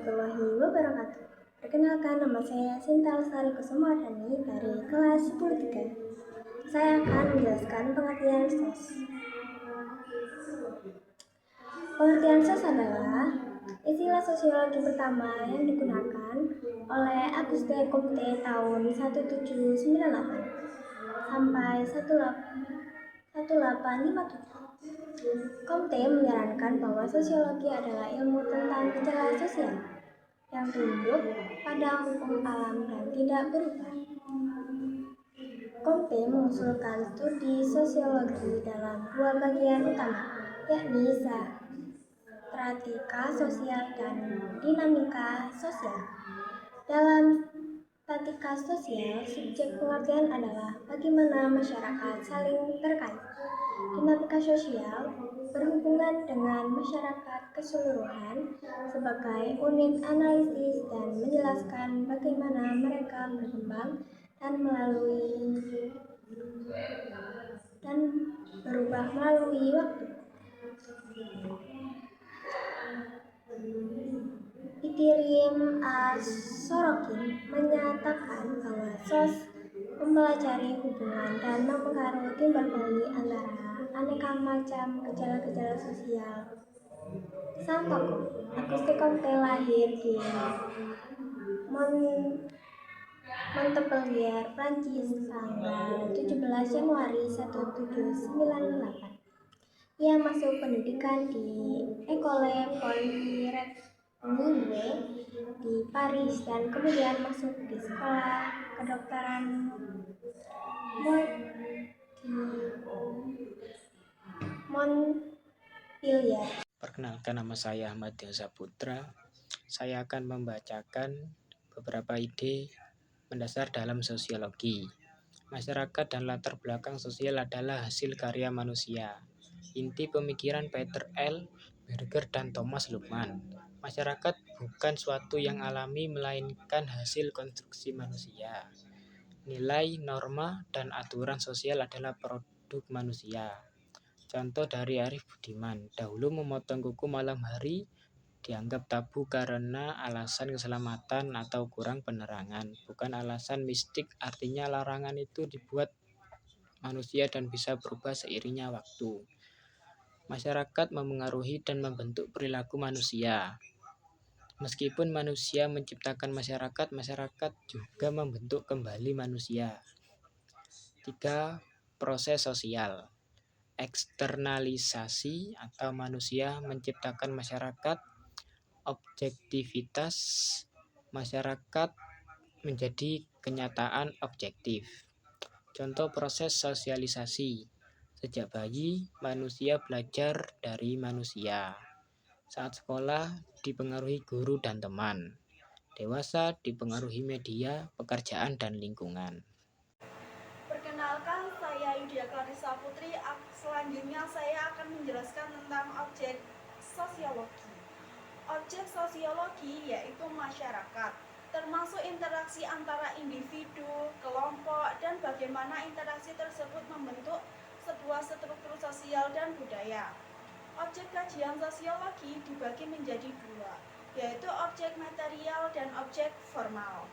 warahmatullahi wabarakatuh. Perkenalkan, nama saya Sinta Lestari Kusumawardhani dari kelas 10-3. Saya akan menjelaskan pengertian SOS. Pengertian SOS adalah istilah sosiologi pertama yang digunakan oleh Auguste Comte tahun 1798 sampai 1857. Comte menyarankan bahwa sosiologi adalah ilmu tentang gejala sosial yang tunduk pada hukum alam dan tidak berubah. Comte mengusulkan studi sosiologi dalam dua bagian utama, yakni stratika sosial dan dinamika sosial. Dalam statika sosial, subjek pengertian adalah bagaimana masyarakat saling terkait. Dinamika sosial berhubungan dengan masyarakat keseluruhan sebagai unit analisis dan menjelaskan bagaimana mereka berkembang dan berubah melalui waktu. Itirim A. Sorokin menyatakan bahwa SOS mempelajari hubungan dan mempengaruhi timbal balik antara aneka macam gejala-gejala sosial. Sang tokoh Auguste Comte lahir di Montpellier, Prancis tanggal 17 Januari 1798. Ia masuk pendidikan di École Polytechnique di Paris dan kemudian masuk di sekolah kedokteran Montpellier. Perkenalkan, nama saya Ahmad Dewasa Putra. Saya akan membacakan beberapa ide mendasar dalam sosiologi. Masyarakat dan latar belakang sosial adalah hasil karya manusia. Inti pemikiran Peter L. Berger dan Thomas Luhmann. Masyarakat bukan suatu yang alami, melainkan hasil konstruksi manusia. Nilai, norma, dan aturan sosial adalah produk manusia. Contoh dari Arif Budiman, dahulu memotong kuku malam hari dianggap tabu karena alasan keselamatan atau kurang penerangan, bukan alasan mistik. Artinya larangan itu dibuat manusia dan bisa berubah seiringnya waktu. Masyarakat memengaruhi dan membentuk perilaku manusia. Meskipun manusia menciptakan masyarakat, masyarakat juga membentuk kembali manusia. 3. Proses sosial. Eksternalisasi atau manusia menciptakan masyarakat. Objektivitas masyarakat menjadi kenyataan objektif. Contoh proses sosialisasi. Sejak bayi, manusia belajar dari manusia. Saat sekolah, dipengaruhi guru dan teman. Dewasa, dipengaruhi media, pekerjaan, dan lingkungan. Perkenalkan, saya Yudia Clarissa Putri. Selanjutnya saya akan menjelaskan tentang objek sosiologi. Objek sosiologi yaitu masyarakat, termasuk interaksi antara individu, kelompok, dan bagaimana interaksi tersebut membentuk sebuah struktur sosial dan budaya. Objek kajian sosiologi dibagi menjadi dua, yaitu objek material dan objek formal.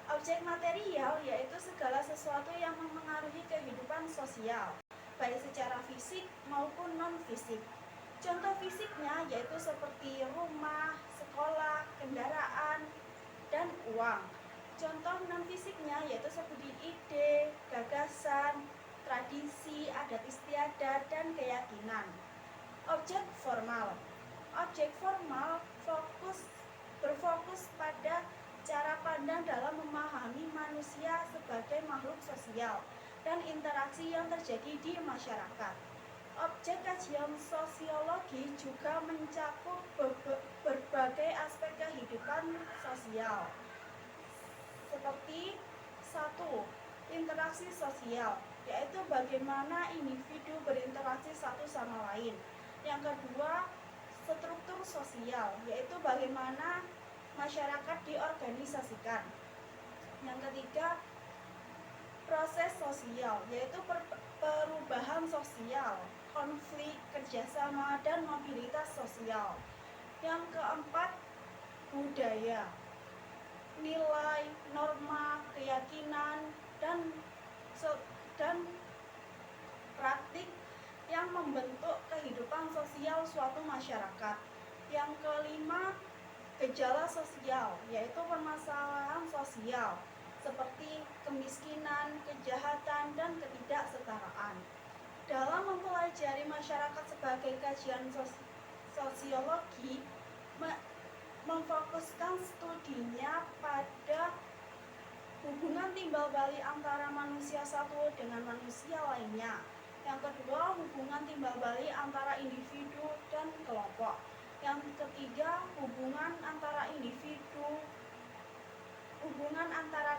Objek material yaitu segala sesuatu yang memengaruhi kehidupan sosial, baik secara fisik maupun non-fisik. Contoh fisiknya yaitu seperti rumah, sekolah, kendaraan, dan uang. Contoh non-fisiknya yaitu seperti ide, gagasan, tradisi, adat istiadat, dan keyakinan. Objek formal. Objek formal berfokus pada cara pandang dalam memahami manusia sebagai makhluk sosial dan interaksi yang terjadi di masyarakat. Objek kajian sosiologi juga mencakup berbagai aspek kehidupan sosial, seperti 1. Interaksi sosial, yaitu bagaimana individu berinteraksi satu sama lain. Yang kedua, struktur sosial, yaitu bagaimana masyarakat diorganisasikan. Yang ketiga, proses sosial, yaitu perubahan sosial, konflik, kerjasama, dan mobilitas sosial. Yang keempat, budaya, nilai, norma, keyakinan, dan praktik yang membentuk kehidupan sosial suatu masyarakat. Yang kelima, gejala sosial, yaitu permasalahan sosial seperti kemiskinan, kejahatan, dan ketidaksetaraan. Dalam mempelajari masyarakat sebagai kajian sosiologi, memfokuskan studinya pada hubungan timbal balik antara manusia satu dengan manusia lainnya. Yang kedua, hubungan timbal balik antara individu dan kelompok. Yang ketiga, hubungan antara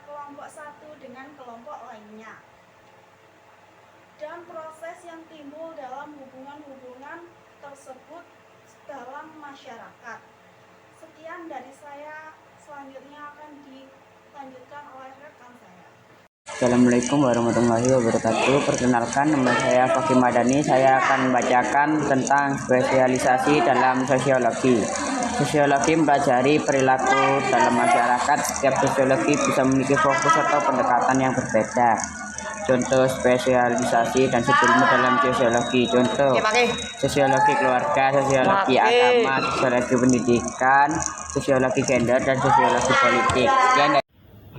kelompok satu dengan kelompok lainnya. Dan proses yang timbul dalam hubungan-hubungan tersebut dalam masyarakat. Sekian dari saya, selanjutnya akan dilanjutkan oleh rekan saya. Assalamualaikum warahmatullahi wabarakatuh. Perkenalkan, nama saya Fakih Madani. Saya akan membacakan tentang spesialisasi dalam sosiologi. Sosiologi mempelajari perilaku dalam masyarakat. Setiap sosiologi bisa memiliki fokus atau pendekatan yang berbeda. Contoh spesialisasi dan subilmu dalam sosiologi. Contoh sosiologi keluarga, sosiologi agama, sosiologi pendidikan, sosiologi gender, dan sosiologi politik. Sekian dari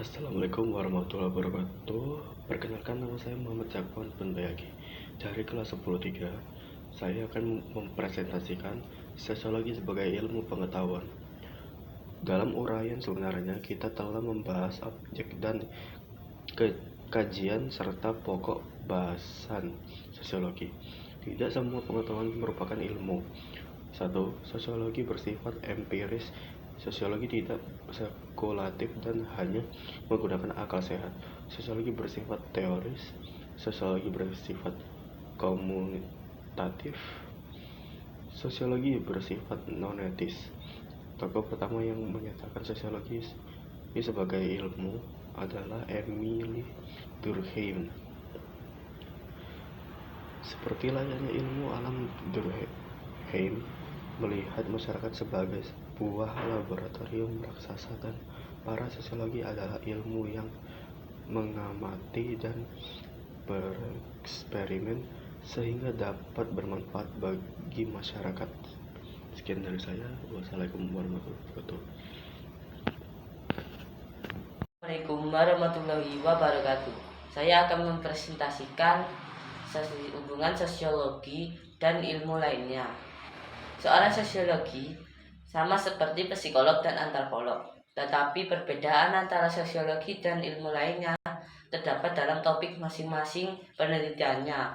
Assalamualaikum warahmatullahi wabarakatuh. Perkenalkan, nama saya Muhammad Zakwan Penbayagi. Dari kelas 10-3, saya akan mempresentasikan sosiologi sebagai ilmu pengetahuan. Dalam uraian sebenarnya kita telah membahas objek dan kajian serta pokok bahasan sosiologi. Tidak semua pengetahuan merupakan ilmu. 1. Sosiologi bersifat empiris. Sosiologi tidak spekulatif dan hanya menggunakan akal sehat. Sosiologi bersifat teoris. Sosiologi bersifat komutatif. Sosiologi bersifat non-etis. Tokoh pertama yang menyatakan sosiologi ini sebagai ilmu adalah Emile Durkheim. Seperti layaknya ilmu alam, Durkheim melihat masyarakat sebagai sebuah laboratorium raksasa, dan para sosiologi adalah ilmu yang mengamati dan bereksperimen sehingga dapat bermanfaat bagi masyarakat. Sekian dari saya. Wassalamualaikum warahmatullahi wabarakatuh. Assalamualaikum warahmatullahi wabarakatuh. Saya akan mempresentasikan hubungan sosiologi dan ilmu lainnya. Seorang sosiologi sama seperti psikolog dan antropolog, tetapi perbedaan antara sosiologi dan ilmu lainnya terdapat dalam topik masing-masing penelitiannya,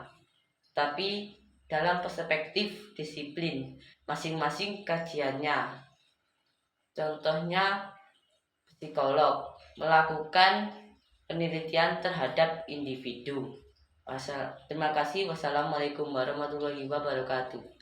tapi dalam perspektif disiplin masing-masing kajiannya. Contohnya, psikolog melakukan penelitian terhadap individu. Terima kasih. Wassalamualaikum warahmatullahi wabarakatuh.